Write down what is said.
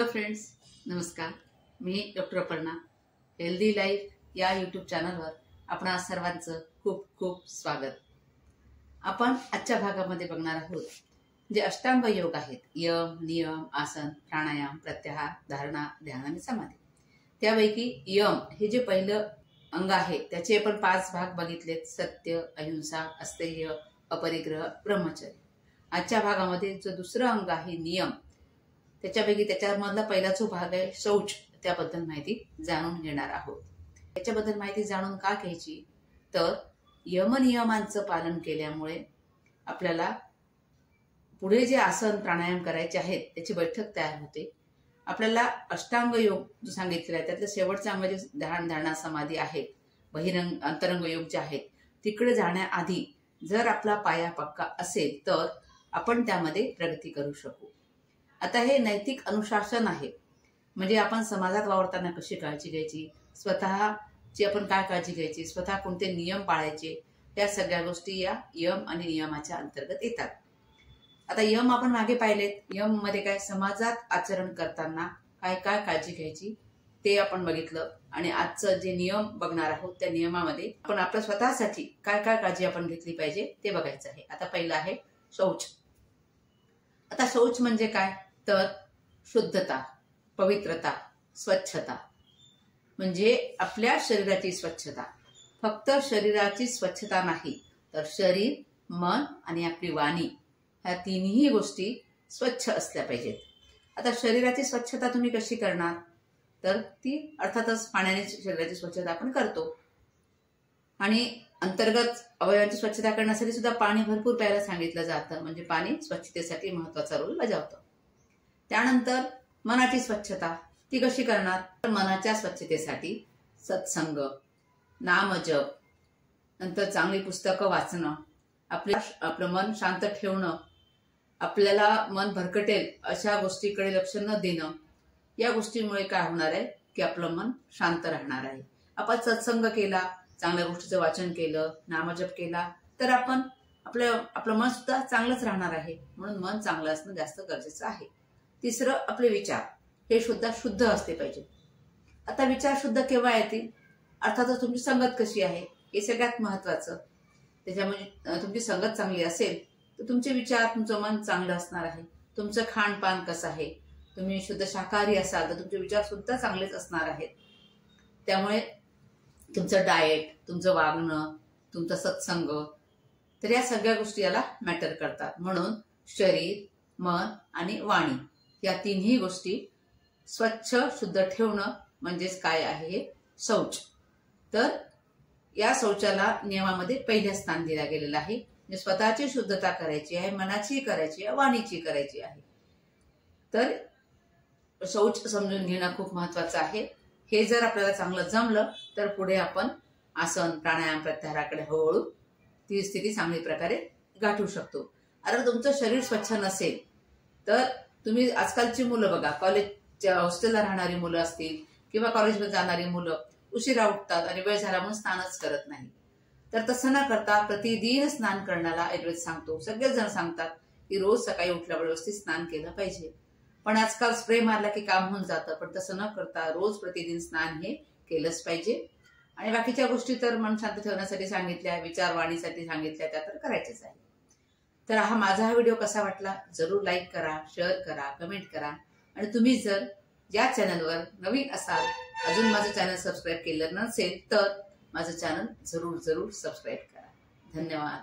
Hello friends, नमस्कार. मी doctor Aparna. Healthy life या YouTube चॅनलवर आपणा सर्वांचं खूप खूप स्वागत. आपण आजच्या भागामध्ये बघणार आहोत जे अष्टांग योग आहेत, यम, नियम, आसन, प्राणायाम, प्रत्याहार, धारणा, ध्यान आणि समाधी. त्यापैकी यम हे जे पहिलं अंग आहे त्याचे आपण 5 भाग बघितलेत: सत्य, अहिंसा, अस्थैर्य, अपरिग्रह, ब्रह्मचर्य. आजच्या भागामध्ये जो दुसरं अंग आहे नियम, त्याच्यापैकी त्याच्यामधला पहिला जो भाग आहे शौच, त्याबद्दल माहिती जाणून घेणार आहोत. त्याच्याबद्दल माहिती जाणून का घ्यायची, तर यमनियमांचं पालन केल्यामुळे आपल्याला पुढे जे आसन प्राणायाम करायचे आहेत त्याची बैठक तयार होते. आपल्याला अष्टांग योग जो सांगितलेला आहे त्यातलं शेवटचं अंग जे ध्यान, धारणा, समाधी आहेत, बहिरंग अंतरंग योग जे आहेत, तिकडे जाण्याआधी जर आपला पाया पक्का असेल तर आपण त्यामध्ये प्रगती करू शकू. आता हे नैतिक अनुशासन आहे, म्हणजे आपण समाजात वावरताना कशी काळजी घ्यायची, स्वतःची आपण काय काळजी घ्यायची, स्वतः कोणते नियम पाळायचे, या सगळ्या गोष्टी या यम आणि नियमाच्या अंतर्गत येतात. आता यम आपण मागे पाहिलेत. यम मध्ये काय, समाजात आचरण करताना काय काय काळजी घ्यायची ते आपण बघितलं. आणि आजचं जे नियम बघणार आहोत त्या नियमामध्ये आपण आपल्या स्वतःसाठी काय काय काळजी आपण घेतली पाहिजे ते बघायचं आहे. आता पहिलं आहे शौच. आता शौच म्हणजे काय, तर शुद्धता, पवित्रता, स्वच्छता. म्हणजे आपल्या शरीराची स्वच्छता. फक्त शरीराची स्वच्छता नाही, तर शरीर, मन आणि आपली वाणी ह्या तिन्ही गोष्टी स्वच्छ असल्या पाहिजेत. आता शरीराची स्वच्छता तुम्ही कशी करणार, तर ती अर्थातच पाण्याने शरीराची स्वच्छता आपण करतो. आणि अंतर्गत अवयवांची स्वच्छता करण्यासाठी सुद्धा पाणी भरपूर प्यायला सांगितलं जातं, म्हणजे पाणी स्वच्छतेसाठी महत्वाचा रोल बजावतं. त्यानंतर मनाची स्वच्छता ती कशी करणार, तर मनाच्या स्वच्छतेसाठी सत्संग, नामजप, नंतर चांगली पुस्तकं वाचणं, आपलं मन शांत ठेवणं, आपल्याला मन भरकटेल अशा गोष्टीकडे लक्ष न देणं, या गोष्टीमुळे काय होणार आहे की आपलं मन शांत राहणार आहे. आपण सत्संग केला, चांगल्या गोष्टीचं वाचन केलं, नामजप केला, तर आपलं मन सुद्धा चांगलंच राहणार आहे. म्हणून मन चांगलं असणं जास्त गरजेचं आहे. तिसरं, आपले विचार हे सुद्धा शुद्ध असले पाहिजे. आता विचार शुद्ध केव्हा येतील, अर्थातच तुमची संगत कशी आहे हे सगळ्यात महत्वाचं. त्याच्यामुळे तुमची संगत चांगली असेल तर तुमचे विचार, तुमचं मन चांगलं असणार आहे. तुमचं खाणपान कसं आहे, तुम्ही शुद्ध शाकाहारी असाल तर तुमचे विचार सुद्धा चांगलेच असणार आहेत. त्यामुळे तुमचं डाएट, तुमचं वागणं, तुमचा सत्संग, तर या सगळ्या गोष्टी याला मॅटर करतात. म्हणून शरीर, मन आणि वाणी या तिन्ही गोष्टी स्वच्छ शुद्ध ठेवणं म्हणजेच काय आहे, हे शौच. तर या शौचाला नियमामध्ये पहिलं स्थान दिलं गेलेलं आहे. म्हणजे स्वतःची शुद्धता करायची आहे, मनाची करायची आहे, वाणीची करायची आहे. तर शौच समजून घेणं खूप महत्वाचं आहे. हे जर आपल्याला चांगलं जमलं तर पुढे आपण आसन, प्राणायाम, प्रत्याहाराकडे हळूहळू ती स्थिती चांगली प्रकारे गाठू शकतो. आता तुमचं शरीर स्वच्छ नसेल तर तुम्ही आजकालची मुलं बघा, कॉलेजच्या हॉस्टेलला राहणारी मुलं असतील किंवा कॉलेजमध्ये जाणारी मुलं उशिरा उठतात आणि वेळ झाला म्हणून स्नानच करत नाही. तर तसं न करता प्रतिदिन स्नान करण्याला आयुर्वेद सांगतो. सगळेच जण सांगतात की रोज सकाळी उठल्यावर व्यवस्थित स्नान केलं पाहिजे. पण आजकाल स्प्रे मारला की काम होऊन जातं. पण तसं न करता रोज प्रतिदिन स्नान हे केलंच पाहिजे. आणि बाकीच्या गोष्टी तर मन शांत ठेवण्यासाठी सांगितल्या, विचारवाणीसाठी सांगितल्या, त्या तर करायच्याच आहे. तर माझा व्हिडिओ कसा वाटला जरूर लाईक करा, शेअर करा, कमेंट करा. आणि तुम्ही जर या चॅनलवर नवीन असाल, अजून माझं चॅनल सबस्क्राईब केलं नसेल तर माझं चॅनल जरूर सबस्क्राईब करा. धन्यवाद.